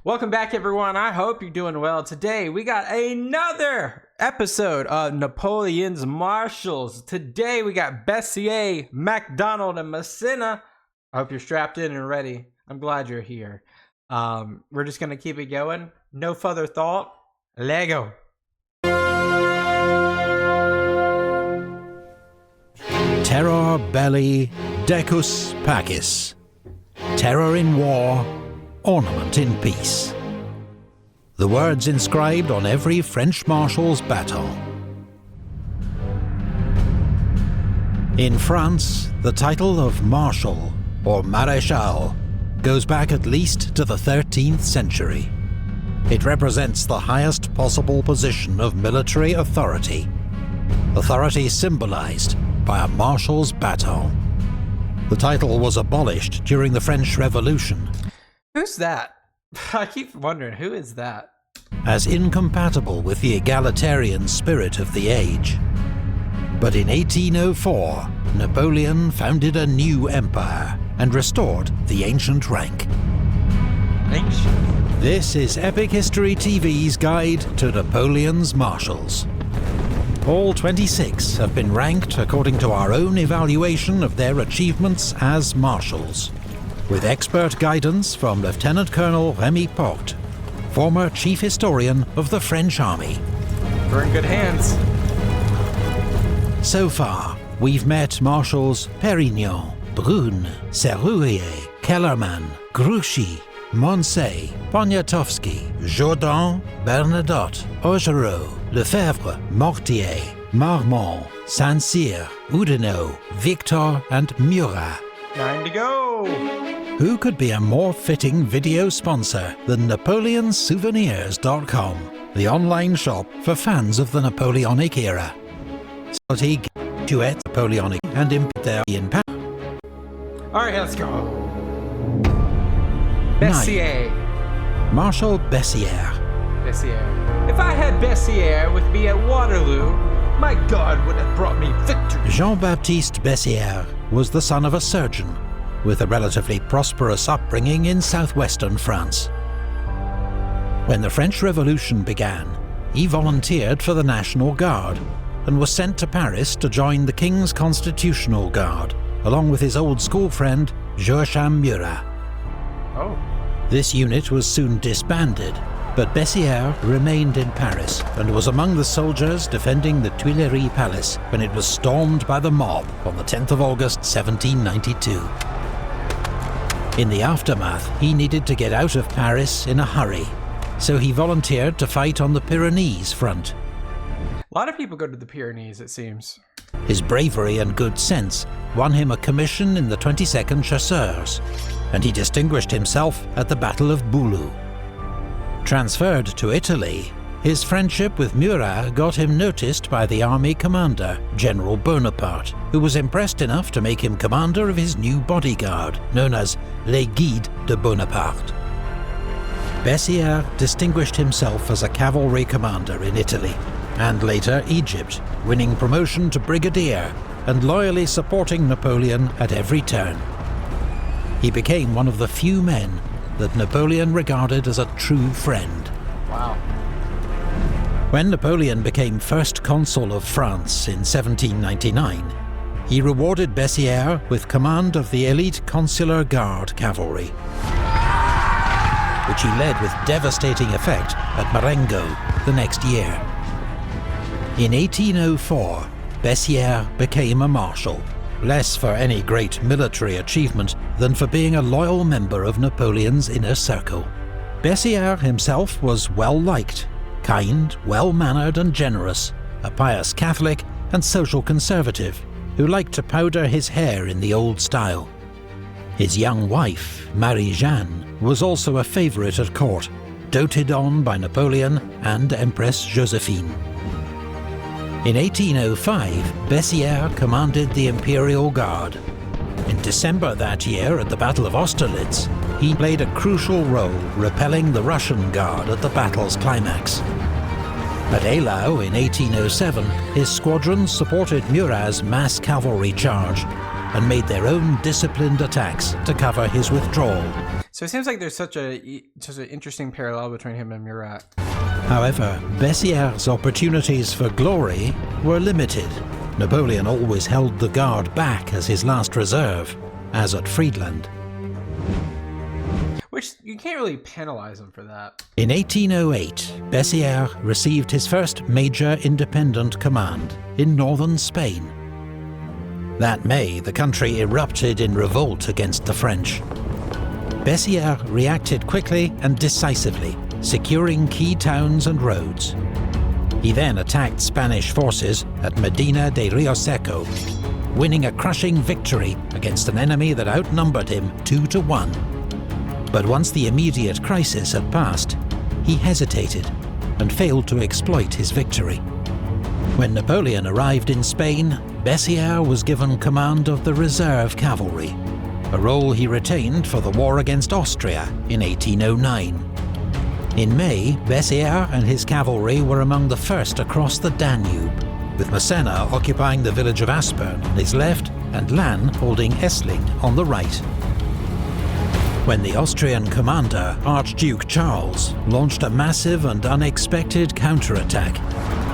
Welcome back, everyone. I hope you're doing well. Today, we got another episode of Napoleon's Marshals. Today, we got Bessières, Macdonald, and Masséna. I hope you're strapped in and ready. I'm glad you're here. We're just going to keep it going. No further thought. Lego. Terror belli, decus pacis. Terror in war, ornament in peace. The words inscribed on every French marshal's baton. In France, the title of Marshal, or Maréchal, goes back at least to the 13th century. It represents the highest possible position of military authority. Authority symbolized by a marshal's baton. The title was abolished during the French Revolution. Who's that? I keep wondering, who is that? As incompatible with the egalitarian spirit of the age. But in 1804, Napoleon founded a new empire and restored the ancient rank. Ancient? This is Epic History TV's guide to Napoleon's Marshals. All 26 have been ranked according to our own evaluation of their achievements as marshals, with expert guidance from Lieutenant Colonel Rémy Porte, former chief historian of the French Army. We're in good hands. So far, we've met Marshals Pérignon, Brune, Serrurier, Kellerman, Grouchy, Moncey, Poniatowski, Jourdan, Bernadotte, Augereau, Lefebvre, Mortier, Marmont, Saint-Cyr, Oudinot, Victor and Murat. 9 to go! Who could be a more fitting video sponsor than NapoleonSouvenirs.com, the online shop for fans of the Napoleonic era? Duet Napoleonic and Imperial in Paris. Alright, let's go. Bessières. Marshal Bessières. Bessières. If I had Bessières with me at Waterloo, my God would have brought me victory. Jean-Baptiste Bessières was the son of a surgeon, with a relatively prosperous upbringing in southwestern France. When the French Revolution began, he volunteered for the National Guard and was sent to Paris to join the King's Constitutional Guard, along with his old school friend, Joachim Murat. Oh. This unit was soon disbanded, but Bessières remained in Paris and was among the soldiers defending the Tuileries Palace when it was stormed by the mob on the 10th of August 1792. In the aftermath, he needed to get out of Paris in a hurry, so he volunteered to fight on the Pyrenees front. A lot of people go to the Pyrenees, it seems. His bravery and good sense won him a commission in the 22nd Chasseurs, and he distinguished himself at the Battle of Boulou. Transferred to Italy, his friendship with Murat got him noticed by the army commander, General Bonaparte, who was impressed enough to make him commander of his new bodyguard, known as les Guides de Bonaparte. Bessières distinguished himself as a cavalry commander in Italy, and later Egypt, winning promotion to brigadier and loyally supporting Napoleon at every turn. He became one of the few men that Napoleon regarded as a true friend. Wow. When Napoleon became first consul of France in 1799, he rewarded Bessières with command of the elite Consular Guard cavalry, which he led with devastating effect at Marengo the next year. In 1804, Bessières became a marshal, less for any great military achievement than for being a loyal member of Napoleon's inner circle. Bessières himself was well-liked, kind, well-mannered and generous, a pious Catholic and social conservative who liked to powder his hair in the old style. His young wife, Marie-Jeanne, was also a favourite at court, doted on by Napoleon and Empress Josephine. In 1805, Bessières commanded the Imperial Guard. In December that year, at the Battle of Austerlitz, he played a crucial role repelling the Russian Guard at the battle's climax. At Eylau in 1807, his squadrons supported Murat's mass cavalry charge and made their own disciplined attacks to cover his withdrawal. So it seems like there's such an interesting parallel between him and Murat. However, Bessières' opportunities for glory were limited. Napoleon always held the Guard back as his last reserve, as at Friedland. Which, you can't really penalize him for that. In 1808, Bessières received his first major independent command in northern Spain. That May, the country erupted in revolt against the French. Bessières reacted quickly and decisively, securing key towns and roads. He then attacked Spanish forces at Medina de Rioseco, winning a crushing victory against an enemy that outnumbered him 2-1. But once the immediate crisis had passed, he hesitated and failed to exploit his victory. When Napoleon arrived in Spain, Bessières was given command of the reserve cavalry, a role he retained for the war against Austria in 1809. In May, Bessières and his cavalry were among the first across the Danube, with Masséna occupying the village of Aspern on his left and Lannes holding Essling on the right. When the Austrian commander, Archduke Charles, launched a massive and unexpected counterattack,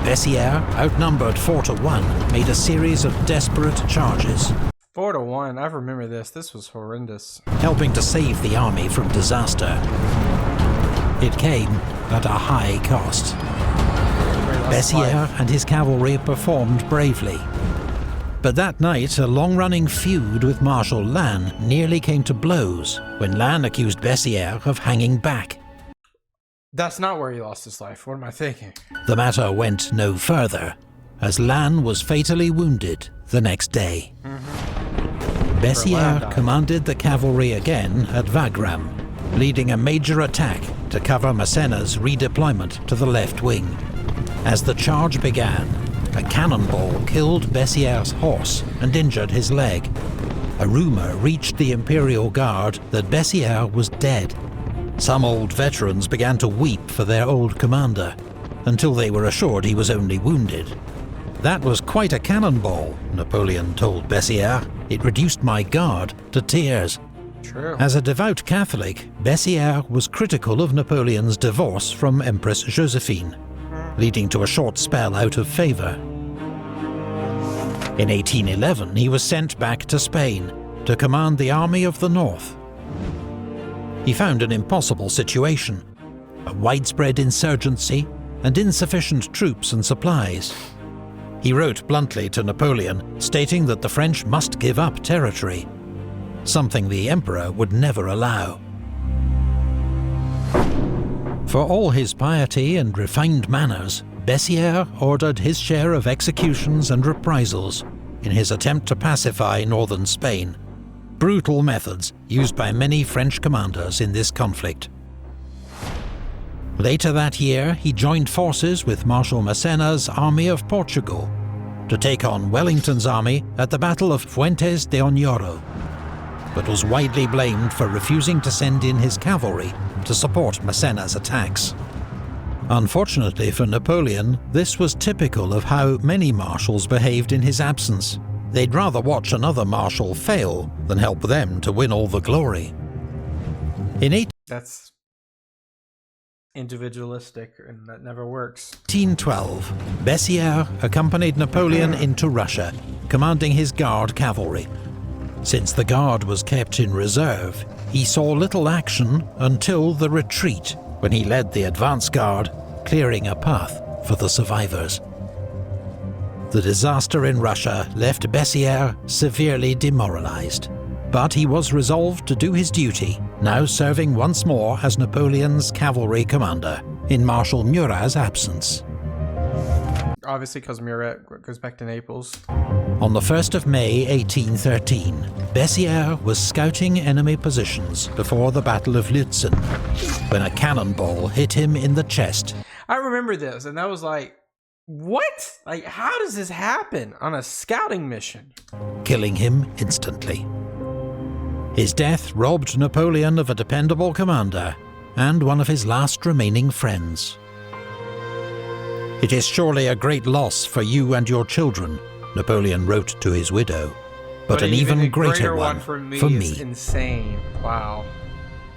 Bessières, outnumbered 4-1, made a series of desperate charges. 4-1, I remember this. This was horrendous. Helping to save the army from disaster. It came at a high cost. Bessières and his cavalry performed bravely. But that night, a long-running feud with Marshal Lannes nearly came to blows when Lannes accused Bessières of hanging back. That's not where he lost his life. What am I thinking? The matter went no further, as Lannes was fatally wounded the next day. Bessières commanded the cavalry again at Wagram, leading a major attack to cover Masséna's redeployment to the left wing. As the charge began, a cannonball killed Bessières' horse and injured his leg. A rumour reached the Imperial Guard that Bessières was dead. Some old veterans began to weep for their old commander, until they were assured he was only wounded. "That was quite a cannonball," Napoleon told Bessières. "It reduced my guard to tears." True. As a devout Catholic, Bessières was critical of Napoleon's divorce from Empress Josephine, leading to a short spell out of favour. In 1811, he was sent back to Spain to command the Army of the North. He found an impossible situation: a widespread insurgency and insufficient troops and supplies. He wrote bluntly to Napoleon, stating that the French must give up territory, something the Emperor would never allow. For all his piety and refined manners, Bessières ordered his share of executions and reprisals in his attempt to pacify northern Spain, brutal methods used by many French commanders in this conflict. Later that year, he joined forces with Marshal Masséna's Army of Portugal to take on Wellington's army at the Battle of Fuentes de Oñoro, but was widely blamed for refusing to send in his cavalry to support Masséna's attacks. Unfortunately for Napoleon, this was typical of how many marshals behaved in his absence. They'd rather watch another marshal fail than help them to win all the glory. That's individualistic, and that never works. 1812, Bessières accompanied Napoleon into Russia, commanding his Guard cavalry. Since the Guard was kept in reserve, he saw little action until the retreat, when he led the advance guard, clearing a path for the survivors. The disaster in Russia left Bessières severely demoralized, but he was resolved to do his duty, now serving once more as Napoleon's cavalry commander in Marshal Murat's absence. Obviously, because Murat goes back to Naples. On the 1st of May 1813, Bessières was scouting enemy positions before the Battle of Lützen, when a cannonball hit him in the chest. I remember this, and that was like, what? Like, how does this happen on a scouting mission? Killing him instantly. His death robbed Napoleon of a dependable commander and one of his last remaining friends. "It is surely a great loss for you and your children," Napoleon wrote to his widow, but an even greater one for me. Is insane. Wow.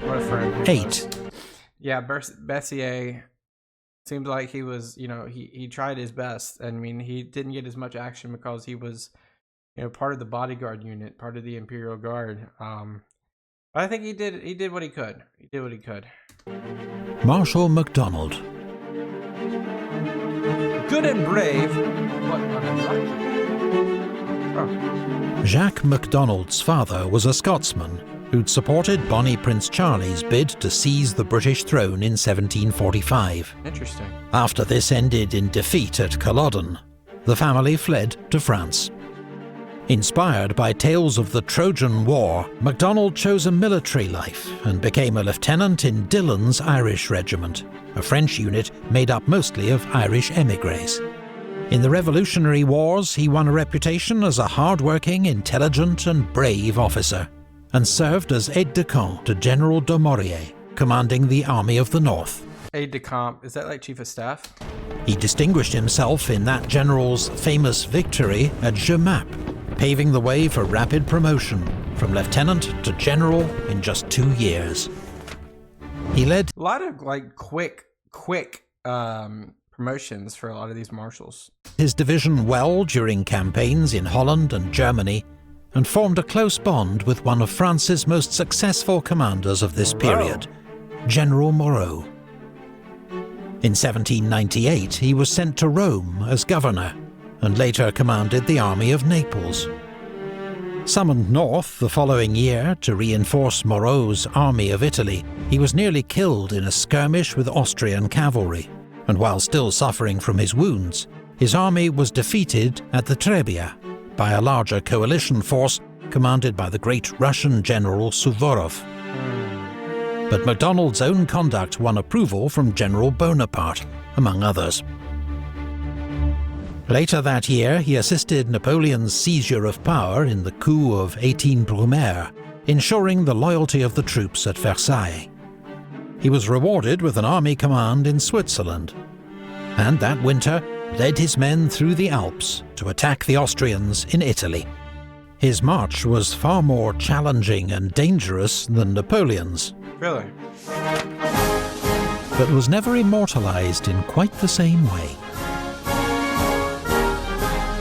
What a friend. 8. Yeah, Bessières seemed like he was, you know, he tried his best. I mean, he didn't get as much action because he was, you know, part of the bodyguard unit, part of the Imperial Guard. But I think he did what he could. He did what he could. Marshal Macdonald. Good and brave, but unlucky. Oh. Jacques Macdonald's father was a Scotsman who'd supported Bonnie Prince Charlie's bid to seize the British throne in 1745. Interesting. After this ended in defeat at Culloden, the family fled to France. Inspired by tales of the Trojan War, Macdonald chose a military life and became a lieutenant in Dillon's Irish Regiment, a French unit made up mostly of Irish émigrés. In the Revolutionary Wars, he won a reputation as a hard-working, intelligent and brave officer, and served as aide-de-camp to General Dumouriez, commanding the Army of the North. Aide-de-camp, is that like Chief of Staff? He distinguished himself in that general's famous victory at Jemappes, paving the way for rapid promotion from lieutenant to general in just 2 years. He led a lot of like quick promotions for a lot of these marshals. His division well during campaigns in Holland and Germany, and formed a close bond with one of France's most successful commanders of this period, General Moreau. In 1798, he was sent to Rome as governor, and later commanded the army of Naples. Summoned north the following year to reinforce Moreau's army of Italy, he was nearly killed in a skirmish with Austrian cavalry, and while still suffering from his wounds, his army was defeated at the Trebia by a larger coalition force commanded by the great Russian general Suvorov. But Macdonald's own conduct won approval from General Bonaparte, among others. Later that year, he assisted Napoleon's seizure of power in the coup of 18 Brumaire, ensuring the loyalty of the troops at Versailles. He was rewarded with an army command in Switzerland, and that winter led his men through the Alps to attack the Austrians in Italy. His march was far more challenging and dangerous than Napoleon's. Really? But was never immortalized in quite the same way.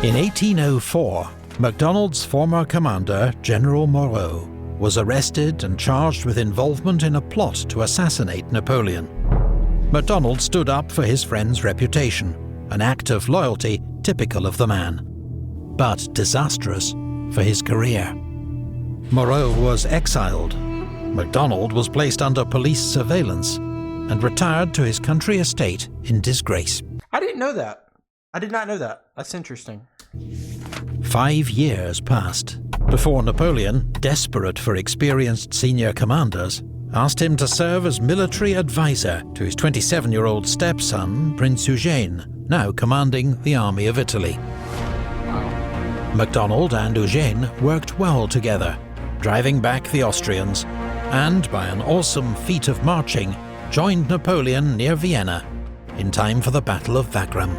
In 1804, Macdonald's former commander, General Moreau, was arrested and charged with involvement in a plot to assassinate Napoleon. Macdonald stood up for his friend's reputation, an act of loyalty typical of the man, but disastrous for his career. Moreau was exiled. Macdonald was placed under police surveillance and retired to his country estate in disgrace. I didn't know that. I did not know that. That's interesting. 5 years passed before Napoleon, desperate for experienced senior commanders, asked him to serve as military advisor to his 27-year-old stepson, Prince Eugène, now commanding the army of Italy. Macdonald and Eugène worked well together, driving back the Austrians, and by an awesome feat of marching, joined Napoleon near Vienna in time for the Battle of Wagram.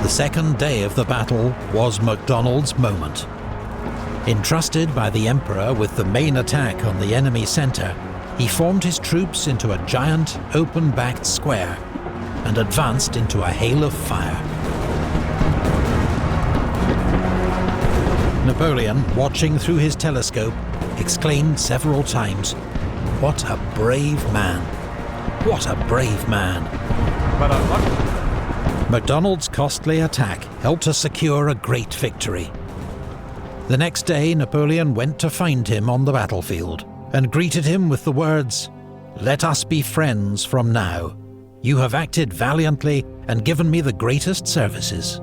The second day of the battle was Macdonald's moment. Entrusted by the Emperor with the main attack on the enemy centre, he formed his troops into a giant, open-backed square and advanced into a hail of fire. Napoleon, watching through his telescope, exclaimed several times, "What a brave man! What a brave man!" But unlucky. Macdonald's costly attack helped to secure a great victory. The next day, Napoleon went to find him on the battlefield and greeted him with the words, "Let us be friends from now. You have acted valiantly and given me the greatest services.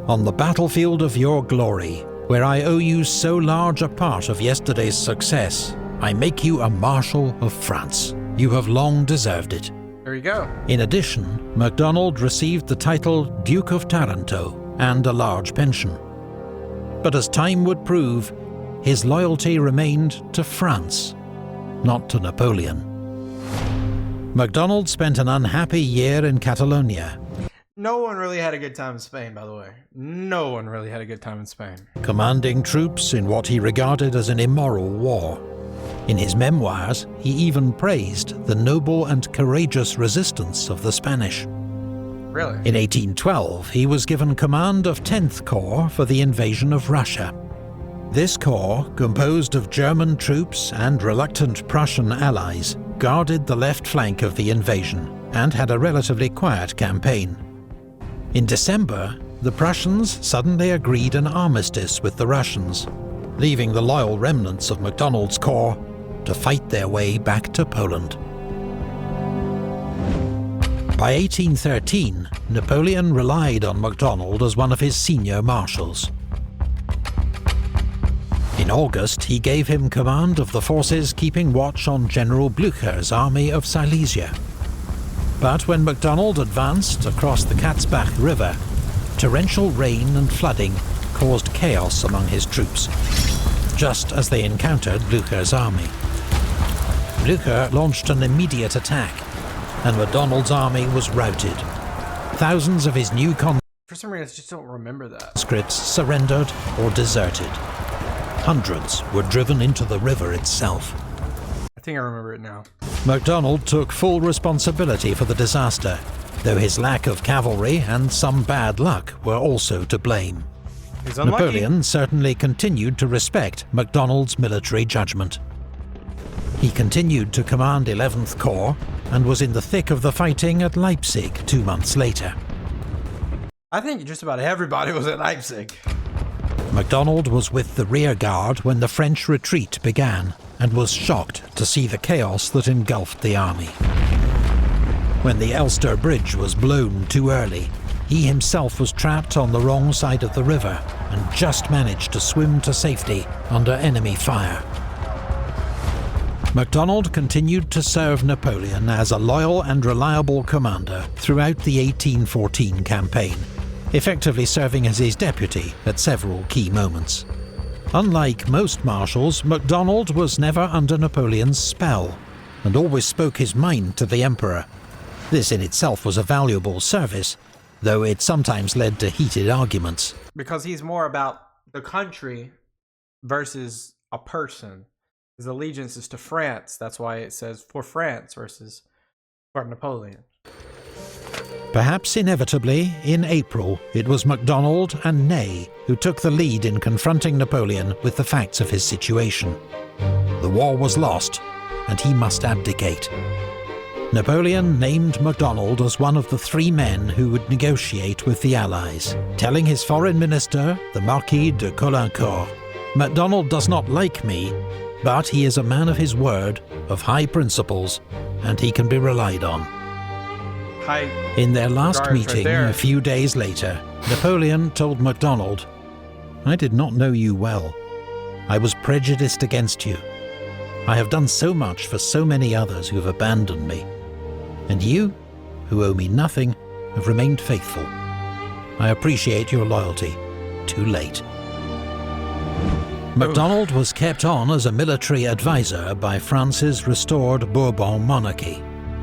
On the battlefield of your glory, where I owe you so large a part of yesterday's success, I make you a Marshal of France. You have long deserved it." There you go. In addition, Macdonald received the title Duke of Taranto and a large pension. But as time would prove, his loyalty remained to France, not to Napoleon. Macdonald spent an unhappy year in Catalonia. No one really had a good time in Spain, by the way. No one really had a good time in Spain. Commanding troops in what he regarded as an immoral war. In his memoirs, he even praised the noble and courageous resistance of the Spanish. Really? In 1812, he was given command of 10th Corps for the invasion of Russia. This corps, composed of German troops and reluctant Prussian allies, guarded the left flank of the invasion and had a relatively quiet campaign. In December, the Prussians suddenly agreed an armistice with the Russians, leaving the loyal remnants of Macdonald's corps to fight their way back to Poland. By 1813, Napoleon relied on Macdonald as one of his senior marshals. In August, he gave him command of the forces keeping watch on General Blücher's army of Silesia. But when Macdonald advanced across the Katzbach River, torrential rain and flooding caused chaos among his troops, just as they encountered Blücher's army. Blücher launched an immediate attack, and Macdonald's army was routed. Thousands of his new For some reason, I just don't remember that. conscripts surrendered or deserted. Hundreds were driven into the river itself. I think I remember it now. Macdonald took full responsibility for the disaster, though his lack of cavalry and some bad luck were also to blame. He's unlucky. Napoleon certainly continued to respect Macdonald's military judgment. He continued to command 11th Corps and was in the thick of the fighting at Leipzig 2 months later. I think just about everybody was at Leipzig. Macdonald was with the rear guard when the French retreat began and was shocked to see the chaos that engulfed the army. When the Elster Bridge was blown too early, he himself was trapped on the wrong side of the river and just managed to swim to safety under enemy fire. Macdonald continued to serve Napoleon as a loyal and reliable commander throughout the 1814 campaign, effectively serving as his deputy at several key moments. Unlike most marshals, Macdonald was never under Napoleon's spell, and always spoke his mind to the Emperor. This in itself was a valuable service, though it sometimes led to heated arguments. Because he's more about the country versus a person. His allegiance is to France. That's why it says for France versus for Napoleon. Perhaps inevitably, in April, it was Macdonald and Ney who took the lead in confronting Napoleon with the facts of his situation. The war was lost, and he must abdicate. Napoleon named Macdonald as one of the 3 men who would negotiate with the Allies, telling his foreign minister, the Marquis de Caulaincourt, "Macdonald does not like me, but he is a man of his word, of high principles, and he can be relied on." In their last meeting, a few days later, Napoleon told Macdonald, "I did not know you well. I was prejudiced against you. I have done so much for so many others who have abandoned me. And you, who owe me nothing, have remained faithful. I appreciate your loyalty. Too late." Macdonald was kept on as a military advisor by France's restored Bourbon monarchy.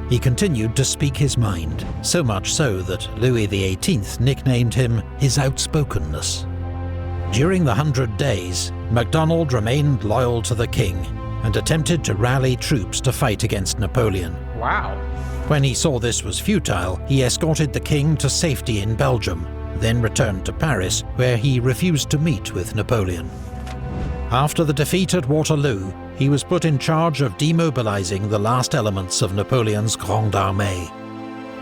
He continued to speak his mind, so much so that Louis XVIII nicknamed him his outspokenness. During the 100 Days, Macdonald remained loyal to the king and attempted to rally troops to fight against Napoleon. Wow. When he saw this was futile, he escorted the king to safety in Belgium, then returned to Paris, where he refused to meet with Napoleon. After the defeat at Waterloo, he was put in charge of demobilizing the last elements of Napoleon's Grande Armée,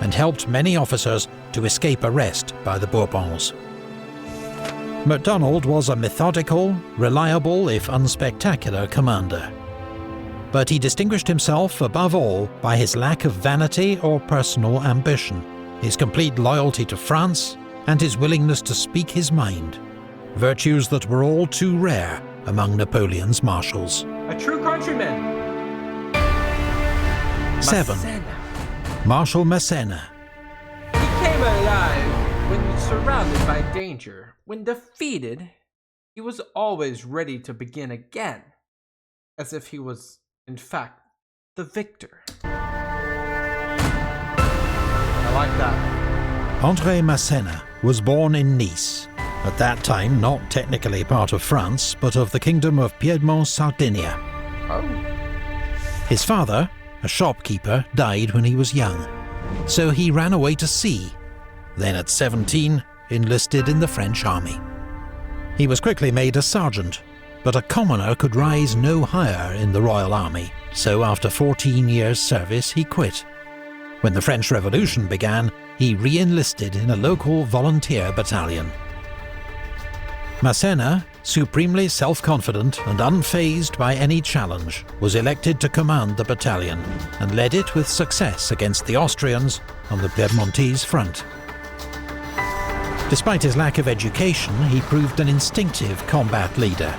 and helped many officers to escape arrest by the Bourbons. Macdonald was a methodical, reliable if unspectacular commander. But he distinguished himself above all by his lack of vanity or personal ambition, his complete loyalty to France, and his willingness to speak his mind, virtues that were all too rare among Napoleon's marshals. A true countryman. 7. Masséna. Marshal Masséna. He came alive when surrounded by danger. When defeated, he was always ready to begin again, as if he was, in fact, the victor. I like that. André Masséna was born in Nice, at that time not technically part of France, but of the Kingdom of Piedmont-Sardinia. Oh. His father, a shopkeeper, died when he was young, so he ran away to sea, then at 17 enlisted in the French army. He was quickly made a sergeant, but a commoner could rise no higher in the Royal Army, so after 14 years' service he quit. When the French Revolution began, he re-enlisted in a local volunteer battalion. Masséna, supremely self-confident and unfazed by any challenge, was elected to command the battalion and led it with success against the Austrians on the Piedmontese front. Despite his lack of education, he proved an instinctive combat leader.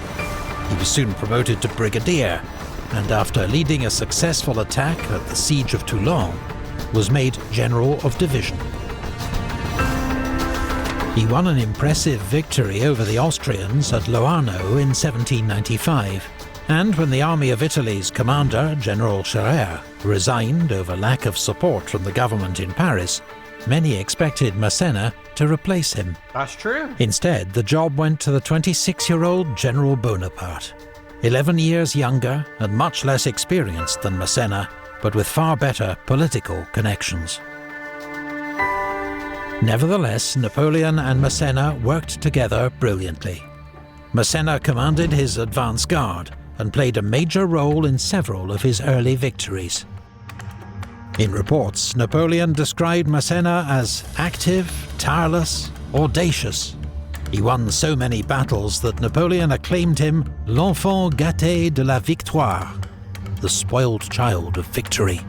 He was soon promoted to brigadier, and after leading a successful attack at the Siege of Toulon, was made General of Division. He won an impressive victory over the Austrians at Loarno in 1795, and when the Army of Italy's commander, General Scherer, resigned over lack of support from the government in Paris, many expected Masséna to replace him. That's true. Instead, the job went to the 26-year-old General Bonaparte, 11 years younger and much less experienced than Masséna, but with far better political connections. Nevertheless, Napoleon and Masséna worked together brilliantly. Masséna commanded his advance guard and played a major role in several of his early victories. In reports, Napoleon described Masséna as active, tireless, audacious. He won so many battles that Napoleon acclaimed him l'enfant gâté de la victoire, the spoiled child of victory.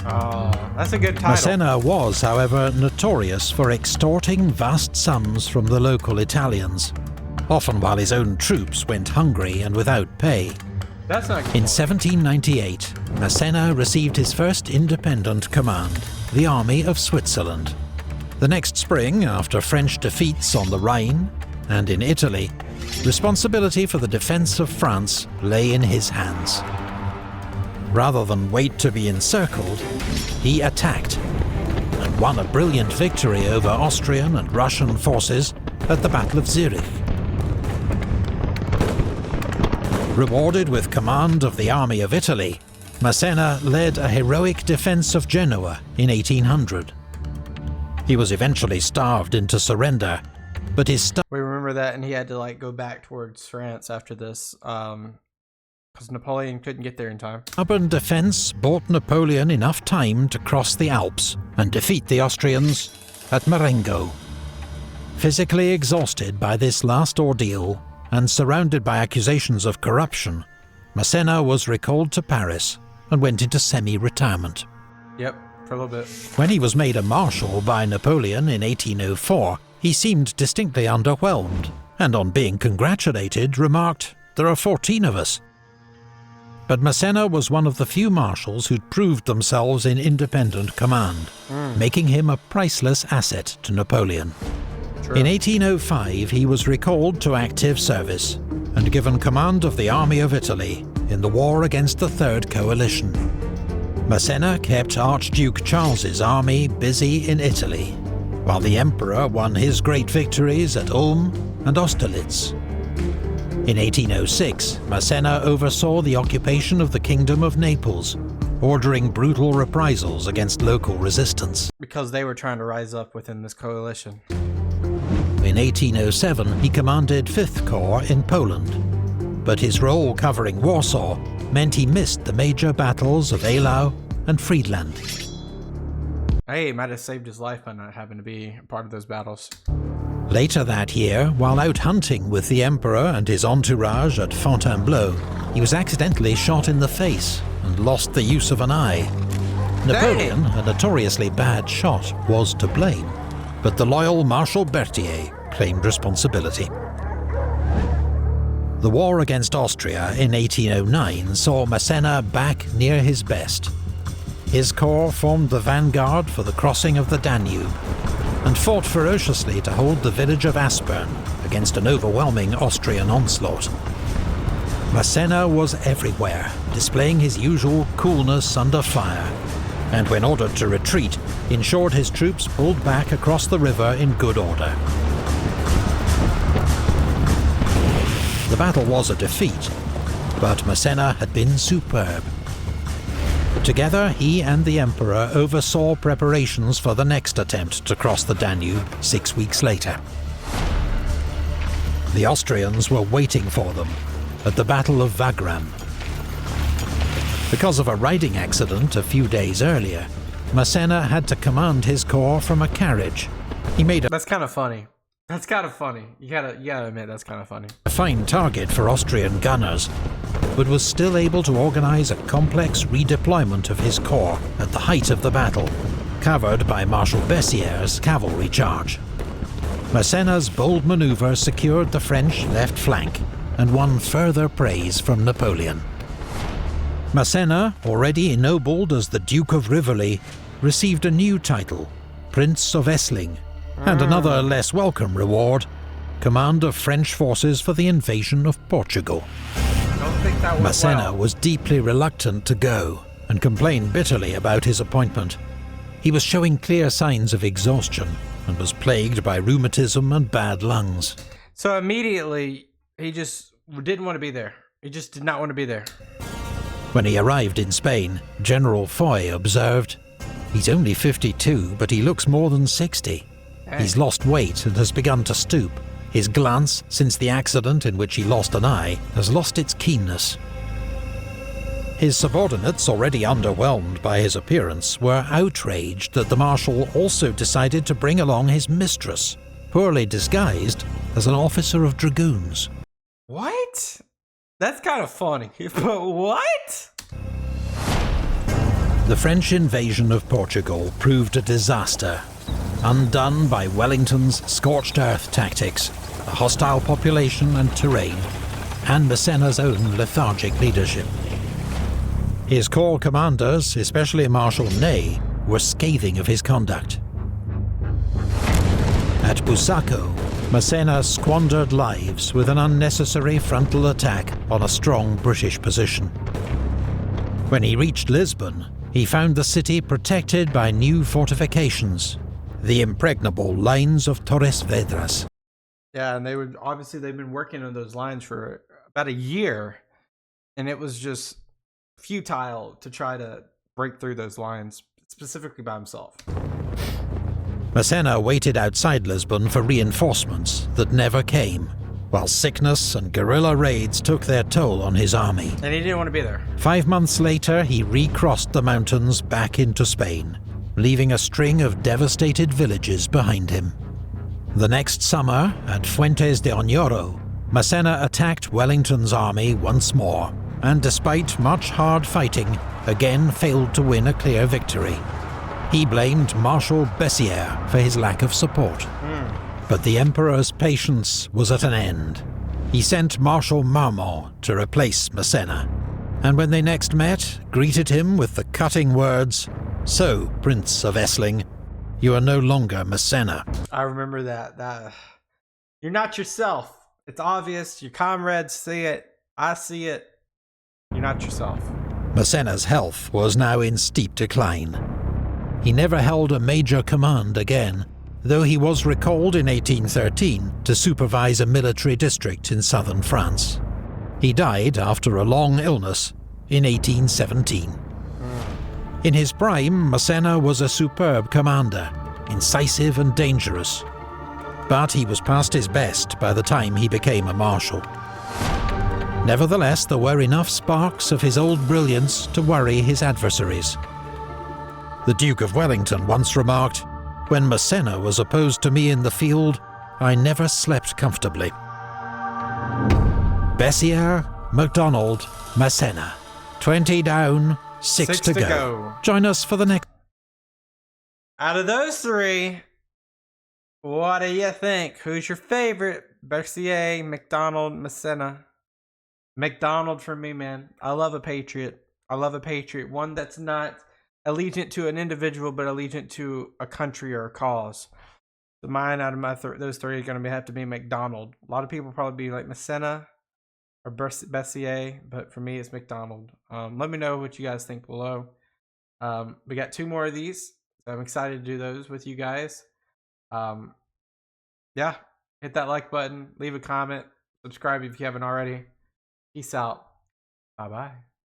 Oh, that's a good title. Masséna was, however, notorious for extorting vast sums from the local Italians, often while his own troops went hungry and without pay. That's not cool. In 1798, Masséna received his first independent command, the Army of Switzerland. The next spring, after French defeats on the Rhine and in Italy, responsibility for the defense of France lay in his hands. Rather than wait to be encircled, he attacked and won a brilliant victory over Austrian and Russian forces at the Battle of Zurich. Rewarded with command of the Army of Italy, Masséna led a heroic defense of Genoa in 1800. He was eventually starved into surrender, but his We remember that, and he had to go back towards France after this, because Napoleon couldn't get there in time. stubborn defense bought Napoleon enough time to cross the Alps and defeat the Austrians at Marengo. Physically exhausted by this last ordeal and surrounded by accusations of corruption, Masséna was recalled to Paris and went into semi-retirement. Yep, for a little bit. When he was made a marshal by Napoleon in 1804, he seemed distinctly underwhelmed, and on being congratulated, remarked, "There are 14 of us." But Masséna was one of the few marshals who'd proved themselves in independent command, making him a priceless asset to Napoleon. True. In 1805, he was recalled to active service and given command of the Army of Italy in the war against the Third Coalition. Masséna kept Archduke Charles's army busy in Italy, while the Emperor won his great victories at Ulm and Austerlitz. In 1806, Masséna oversaw the occupation of the Kingdom of Naples, ordering brutal reprisals against local resistance. Because they were trying to rise up within this coalition. In 1807, he commanded 5th Corps in Poland, but his role covering Warsaw meant he missed the major battles of Eylau and Friedland. Hey, it might have saved his life by not having to be a part of those battles. Later that year, while out hunting with the Emperor and his entourage at Fontainebleau, he was accidentally shot in the face and lost the use of an eye. Napoleon, a notoriously bad shot, was to blame, but the loyal Marshal Berthier claimed responsibility. The war against Austria in 1809 saw Masséna back near his best. His corps formed the vanguard for the crossing of the Danube, and fought ferociously to hold the village of Aspern against an overwhelming Austrian onslaught. Masséna was everywhere, displaying his usual coolness under fire, and when ordered to retreat, ensured his troops pulled back across the river in good order. The battle was a defeat, but Masséna had been superb. Together, he and the Emperor oversaw preparations for the next attempt to cross the Danube 6 weeks later. The Austrians were waiting for them at the Battle of Wagram. Because of a riding accident a few days earlier, Masséna had to command his corps from a carriage. He made That's kind of funny. That's kind of funny. You gotta admit, that's kind of funny. A fine target for Austrian gunners, but was still able to organize a complex redeployment of his corps at the height of the battle, covered by Marshal Bessières' cavalry charge. Masséna's bold maneuver secured the French left flank and won further praise from Napoleon. Masséna, already ennobled as the Duke of Rivoli, received a new title, Prince of Essling, and another less welcome reward, command of French forces for the invasion of Portugal. Masséna was deeply reluctant to go and complained bitterly about his appointment. He was showing clear signs of exhaustion and was plagued by rheumatism and bad lungs. So immediately, he just didn't want to be there. He just did not want to be there. When he arrived in Spain, General Foy observed, "He's only 52, but he looks more than 60. Hey. He's lost weight and has begun to stoop. His glance, since the accident in which he lost an eye, has lost its keenness." His subordinates, already underwhelmed by his appearance, were outraged that the Marshal also decided to bring along his mistress, poorly disguised as an officer of dragoons. What? That's kind of funny, but what? The French invasion of Portugal proved a disaster, undone by Wellington's scorched earth tactics, a hostile population and terrain, and Masséna's own lethargic leadership. His corps commanders, especially Marshal Ney, were scathing of his conduct. At Busaco, Masséna squandered lives with an unnecessary frontal attack on a strong British position. When he reached Lisbon, he found the city protected by new fortifications, the impregnable lines of Torres Vedras. Yeah, and they've been working on those lines for about a year, and it was just futile to try to break through those lines, specifically by himself. Masséna waited outside Lisbon for reinforcements that never came, while sickness and guerrilla raids took their toll on his army. And he didn't want to be there. 5 months later, he recrossed the mountains back into Spain, leaving a string of devastated villages behind him. The next summer, at Fuentes de Oñoro, Masséna attacked Wellington's army once more, and despite much hard fighting, again failed to win a clear victory. He blamed Marshal Bessières for his lack of support. But the Emperor's patience was at an end. He sent Marshal Marmont to replace Masséna, and when they next met, greeted him with the cutting words, "So, Prince of Essling, you are no longer Masséna." I remember that. You're not yourself. It's obvious. Your comrades see it. I see it. You're not yourself. Masséna's health was now in steep decline. He never held a major command again, though he was recalled in 1813 to supervise a military district in southern France. He died after a long illness in 1817. In his prime, Masséna was a superb commander, incisive and dangerous. But he was past his best by the time he became a marshal. Nevertheless, there were enough sparks of his old brilliance to worry his adversaries. The Duke of Wellington once remarked, "When Masséna was opposed to me in the field, I never slept comfortably." Bessières, Macdonald, Masséna. 20 down, 6 to go. Join us for the next. Out of those three, what do you think? Who's your favorite? Bessières, Macdonald, Masséna. Macdonald for me, man. I love a patriot. I love a patriot. One that's not allegiant to an individual, but allegiant to a country or a cause. So mine out of my those three are going to have to be Macdonald. A lot of people probably be like Masséna or Bessières, but for me, it's Macdonald. Let me know what you guys think below. We got 2 more of these, so I'm excited to do those with you guys. Yeah, hit that like button, leave a comment, subscribe if you haven't already. Peace out. Bye-bye.